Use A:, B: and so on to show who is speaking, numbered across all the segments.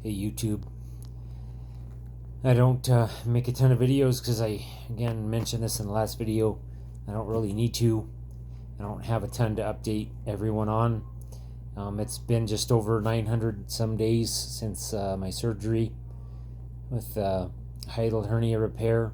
A: Hey YouTube. I don't make a ton of videos because I, again, mentioned this in the last video. I don't really need to. I don't have a ton to update everyone on. It's been just over 900 some days since my surgery with hiatal hernia repair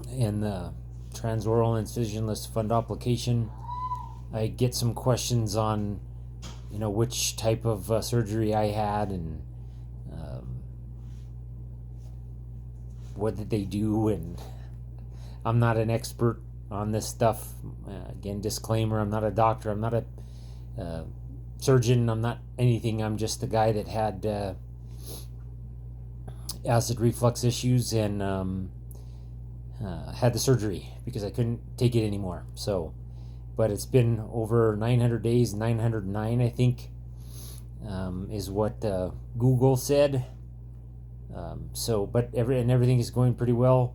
A: and the transoral incisionless fundoplication. I get some questions on, which type of surgery I had and what did they do, and I'm not an expert on this stuff. Again, disclaimer, I'm not a doctor, I'm not a surgeon, I'm not anything. I'm just a guy that had acid reflux issues and had the surgery because I couldn't take it anymore. So, but it's been over 900 days, 909 I think, is what Google said. But everything is going pretty well.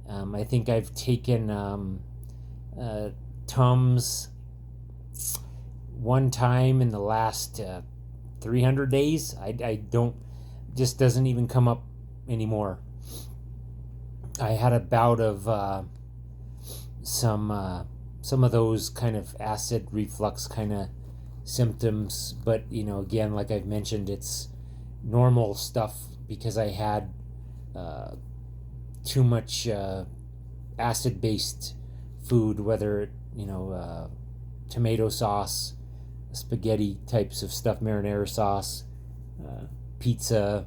A: I think I've taken Tums one time in the last 300 days. I don't, just doesn't even come up anymore. I had a bout of some of those kind of acid reflux kind of symptoms, but again, like I've mentioned, it's normal stuff because I had too much acid-based food, whether tomato sauce, spaghetti types of stuff, marinara sauce, pizza,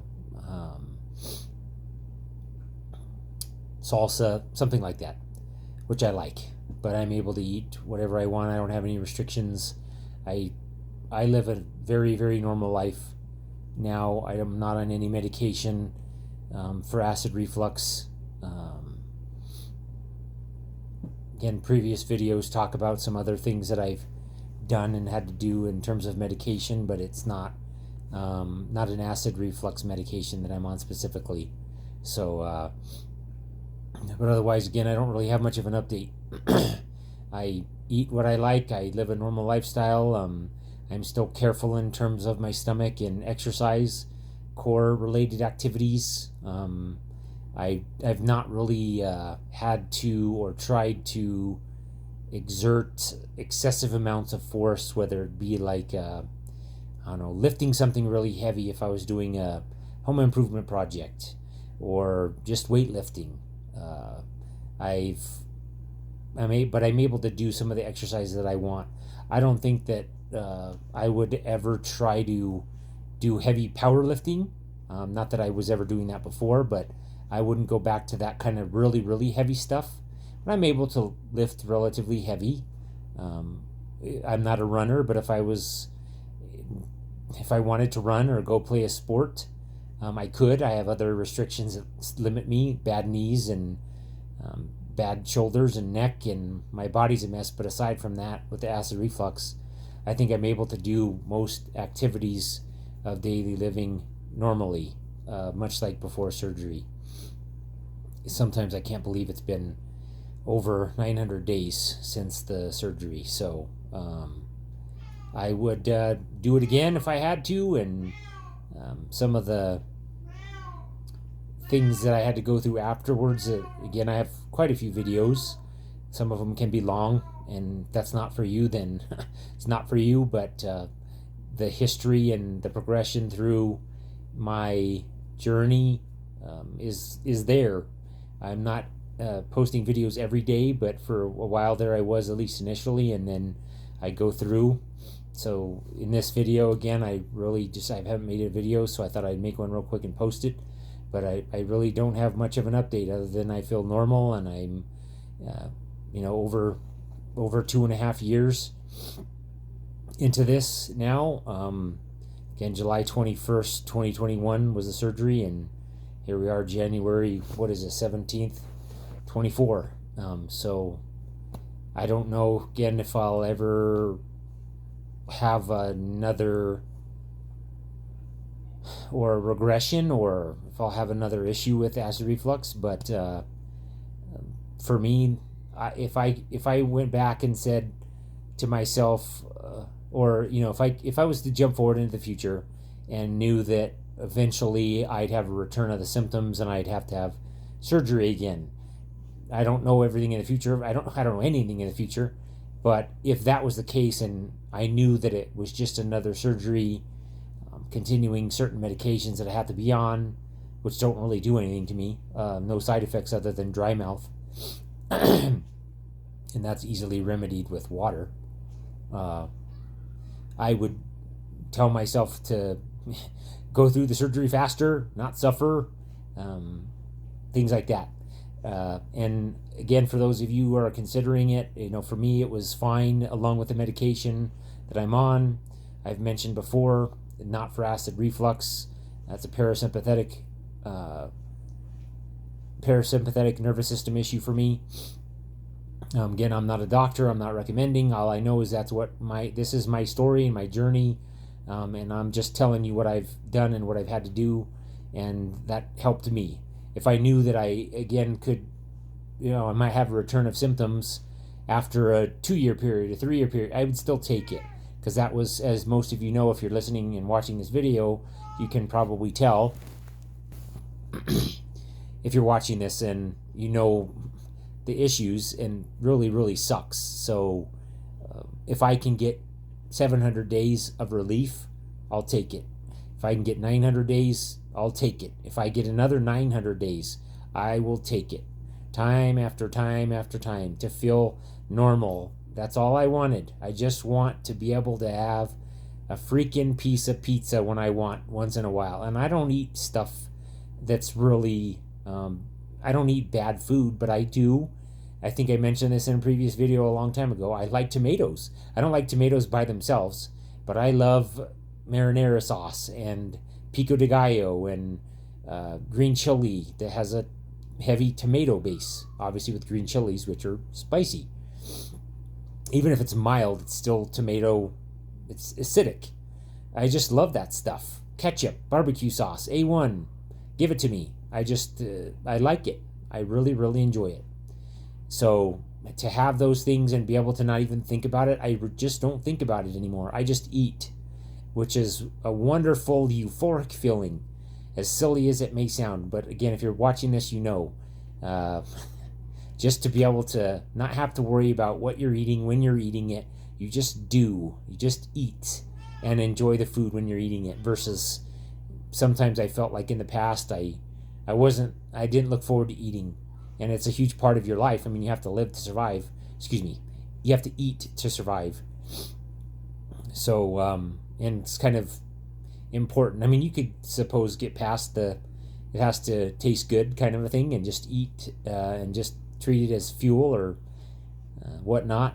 A: salsa, something like that, which I like. But I'm able to eat whatever I want. I don't have any restrictions. I live a very, very normal life now. I am not on any medication for acid reflux. Again, previous videos talk about some other things that I've done and had to do in terms of medication, but it's not an acid reflux medication that I'm on specifically. So, but otherwise, again, I don't really have much of an update. I eat what I like. I live a normal lifestyle. I'm still careful in terms of my stomach and exercise, core related activities. I've not really had to or tried to exert excessive amounts of force, whether it be like I don't know, lifting something really heavy if I was doing a home improvement project, or just weightlifting. I'm able to do some of the exercises that I want. I don't think that I would ever try to do heavy powerlifting. Not that I was ever doing that before, but I wouldn't go back to that kind of really, really heavy stuff. But I'm able to lift relatively heavy. I'm not a runner, but if I wanted to run or go play a sport, I could. I have other restrictions that limit me, bad knees and bad shoulders and neck, and my body's a mess. But aside from that, with the acid reflux, I think I'm able to do most activities of daily living normally, much like before surgery. Sometimes I can't believe it's been over 900 days since the surgery. So I would do it again if I had to, and some of the things that I had to go through afterwards, again, I have quite a few videos. Some of them can be long, and if that's not for you, then it's not for you. But the history and the progression through my journey is there. I'm not posting videos every day, but for a while there I was, at least initially, and then I go through. So in this video, again, I haven't made a video, so I thought I'd make one real quick and post it. But I really don't have much of an update other than I feel normal, and I'm over 2.5 years into this now. Again, July 21st, 2021 was the surgery, and here we are, January, 17th, 24. So I don't know, again, if I'll ever have another or a regression, or if I'll have another issue with acid reflux. But for me, if I went back and said to myself, or if I was to jump forward into the future and knew that eventually I'd have a return of the symptoms and I'd have to have surgery again. I don't know everything in the future. I don't know anything in the future. But if that was the case and I knew that it was just another surgery, continuing certain medications that I have to be on, which don't really do anything to me, no side effects other than dry mouth, and that's easily remedied with water, I would tell myself to go through the surgery faster, not suffer, things like that. And again, for those of you who are considering it, for me, it was fine along with the medication that I'm on. I've mentioned before, not for acid reflux. That's a parasympathetic nervous system issue for me. Again, I'm not a doctor. I'm not recommending. All I know is this is my story and my journey, and I'm just telling you what I've done and what I've had to do, and that helped me. If I knew that I, again, could, I might have a return of symptoms after a 2-year period, a 3-year period, I would still take it. Because that was, as most of you know, if you're listening and watching this video, you can probably tell if you're watching this and you know the issues, and really, really sucks. So if I can get 700 days of relief, I'll take it. If I can get 900 days, I'll take it. If I get another 900 days, I will take it. Time after time after time to feel normal. That's all I wanted. I just want to be able to have a freaking piece of pizza when I want once in a while. And I don't eat stuff that's really, I don't eat bad food, but I do. I think I mentioned this in a previous video a long time ago. I like tomatoes. I don't like tomatoes by themselves, but I love marinara sauce and pico de gallo and green chili that has a heavy tomato base, obviously with green chilies, which are spicy. Even if it's mild, it's still tomato. It's acidic. I just love that stuff. Ketchup, barbecue sauce, A1. Give it to me. I like it. I really, really enjoy it. So to have those things and be able to not even think about it, I just don't think about it anymore. I just eat, which is a wonderful, euphoric feeling, as silly as it may sound. But again, if you're watching this, just to be able to not have to worry about what you're eating when you're eating it. You just do. You just eat and enjoy the food when you're eating it, versus sometimes I felt like in the past I didn't look forward to eating. And it's a huge part of your life. I mean, you have to live to survive. You have to eat to survive. So, and it's kind of important. I mean, you could suppose get past it has to taste good kind of a thing and just eat and just treat it as fuel or whatnot,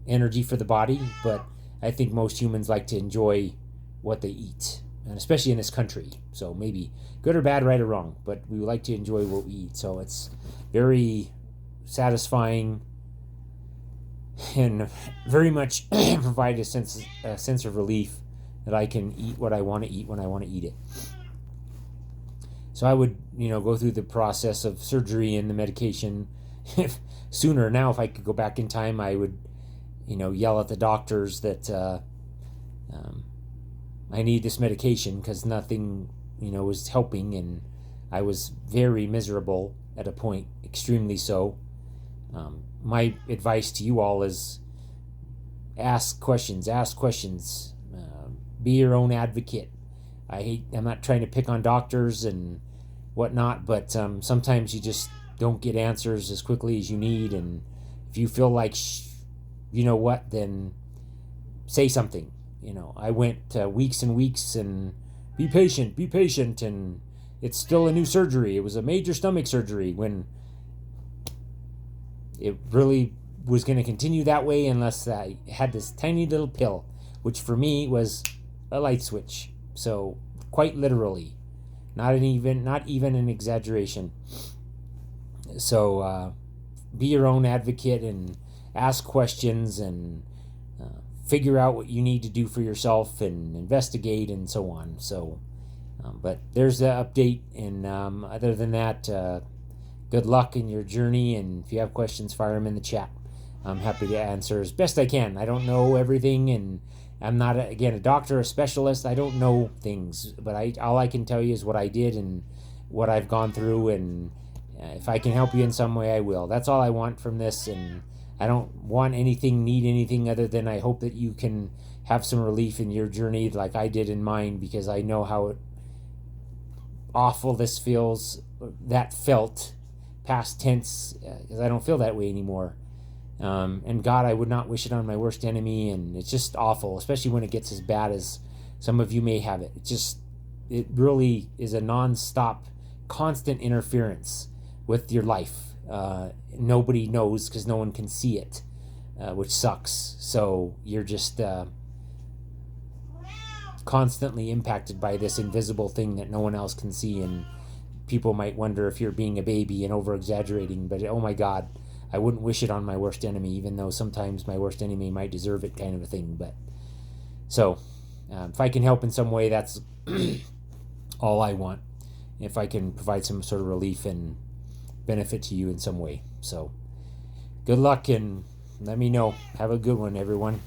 A: energy for the body. But I think most humans like to enjoy what they eat, and especially in this country. So maybe good or bad, right or wrong, but we like to enjoy what we eat. So it's very satisfying and very much provide a sense of relief that I can eat what I want to eat when I want to eat it. So I would, go through the process of surgery and the medication sooner. Now, if I could go back in time, I would, yell at the doctors that I need this medication because nothing, was helping, and I was very miserable at a point, extremely so. My advice to you all is ask questions, be your own advocate. I'm not trying to pick on doctors and whatnot, but sometimes you just don't get answers as quickly as you need, and if you feel like then say something. I went weeks and weeks and be patient, and it's still a new surgery. It was a major stomach surgery when it really was going to continue that way unless I had this tiny little pill, which for me was a light switch. So quite literally, not even an exaggeration. So be your own advocate and ask questions and figure out what you need to do for yourself and investigate and so on. So, but there's the update. And other than that, good luck in your journey. And if you have questions, fire them in the chat. I'm happy to answer as best I can. I don't know everything, and I'm not, again, a doctor, a specialist. I don't know things, but all I can tell you is what I did and what I've gone through, and if I can help you in some way, I will. That's all I want from this, and I don't want anything, need anything other than I hope that you can have some relief in your journey like I did in mine, because I know how awful this feels, that felt, past tense, because I don't feel that way anymore. And God, I would not wish it on my worst enemy, and it's just awful, especially when it gets as bad as some of you may have it. It really is a non-stop, constant interference with your life. Nobody knows because no one can see it, which sucks. So you're just constantly impacted by this invisible thing that no one else can see, and people might wonder if you're being a baby and over-exaggerating, but oh my God, I wouldn't wish it on my worst enemy, even though sometimes my worst enemy might deserve it, kind of a thing. But so if I can help in some way, that's all I want. If I can provide some sort of relief and benefit to you in some way. So good luck, and let me know. Have a good one, everyone.